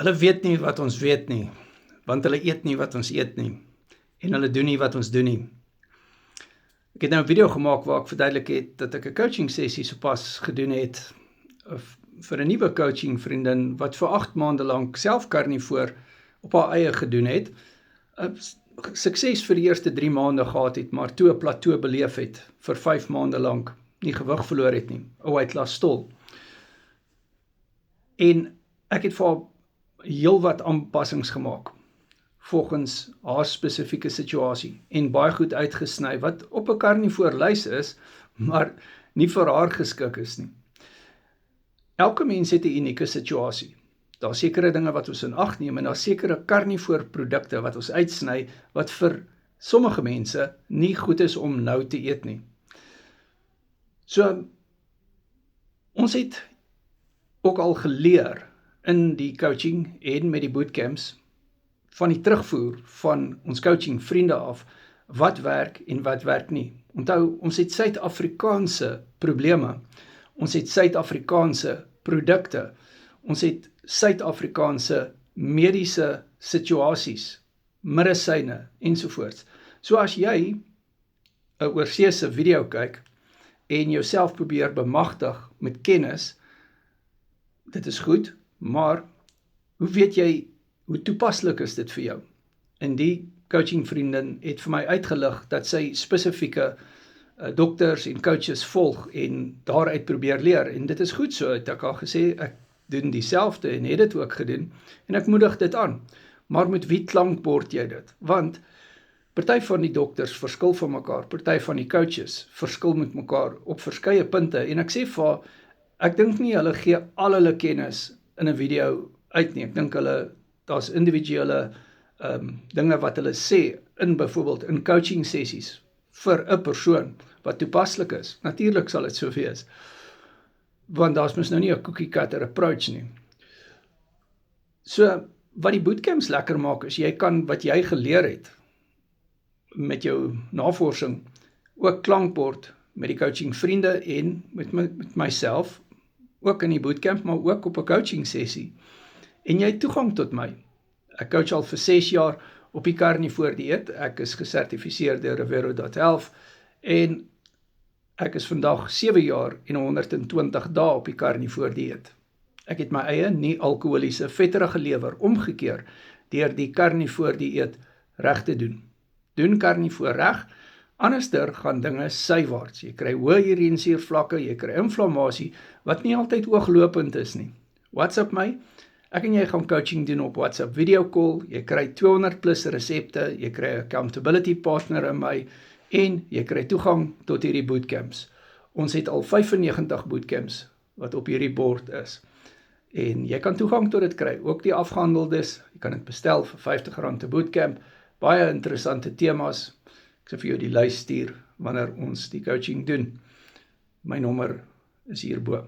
Hulle weet nie wat ons weet nie, want hulle eet nie wat ons eet nie, en hulle doen nie wat ons doen nie. Ek het nou 'n video gemaak waar ek verduidelik het dat ek 'n coaching sessie sopas gedoen het vir 'n nuwe coaching vriendin wat vir 8 maande lank self karnivoor op haar eie gedoen het. Sukses vir die eerste 3 maande gehad het, maar toe 'n plateau beleef het vir 5 maande lank, nie gewig verloor het nie, 'n weight loss stol. En ek het vir haar heelwat aanpassings gemaak volgens haar spesifieke situasie en baie goed uitgesny wat op 'n karnivoor lys is, maar nie vir haar geskik is nie. Elke mens het 'n unieke situasie. Daar sekere dinge wat ons in ag neem en daar sekere karnivoor produkte wat ons uitsny wat vir sommige mense nie goed is om nou te eet nie. So, ons het ook al geleer in die coaching en met die bootcamps van die terugvoer van ons coaching vriende af, wat werk en wat werk nie. Onthou, ons het Suid-Afrikaanse probleme, ons het Suid-Afrikaanse produkte, ons het Suid-Afrikaanse mediese situasies, medisyne ensovoorts. So as jy 'n oorseese video kyk en jouself probeer bemagtig met kennis, dit is goed, maar hoe weet jy hoe toepaslik is dit vir jou? En die coaching vriendin het vir my uitgelig dat sy spesifieke dokters en coaches volg en daaruit probeer leer. En dit is goed so, het ek al gesê, ek doen dieselfde en het dit ook gedoen en ek moedig dit aan. Maar met wie klankbord jy dit? Want party van die dokters verskil van mekaar, party van die coaches verskil met mekaar op verskeie punte en ek sê vir haar, ek dink nie hulle gee al hulle kennis in 'n video uit nie. Ek dink daar's individuele dinge wat hulle sê in byvoorbeeld in coaching sessies vir 'n persoon wat toepaslik is. Natuurlik sal dit so wees, want daar's mos nou nie 'n cookie cutter approach nie. So, wat die bootcamps lekker maak is, jy kan wat jy geleer het met jou navorsing ook klankbord met die coaching vriende en met myself, ook in die bootcamp, maar ook op 'n coaching sessie. En jy het toegang tot my. Ek coach al vir 6 jaar op die karnivoor dieet. Ek is gesertifiseer deur Revero.health en ek is vandag 7 jaar en 120 dae op die karnivoor dieet. Ek het my eie nie-alkoholiese vetterige lewer omgekeer deur die karnivoor dieet reg te doen. Doen karnivoor reg, anderster gaan dinge sywaarts. Jy kry hoë urinesuurvlakke, jy kry inflammasie wat nie altyd ooglopend is nie. WhatsApp my. Ek en jy gaan coaching doen op WhatsApp video call, jy kry 200 plus resepte, jy kry 'n accountability partner in my, en jy kry toegang tot hierdie bootcamps. Ons het al 95 bootcamps wat op hierdie bord is. En jy kan toegang tot dit kry, ook die afgehandeldes, jy kan dit bestel vir R50 'n bootcamp, baie interessante temas. Ek sal vir jou die lys stuur wanneer ons die coaching doen. My nommer is hierbo.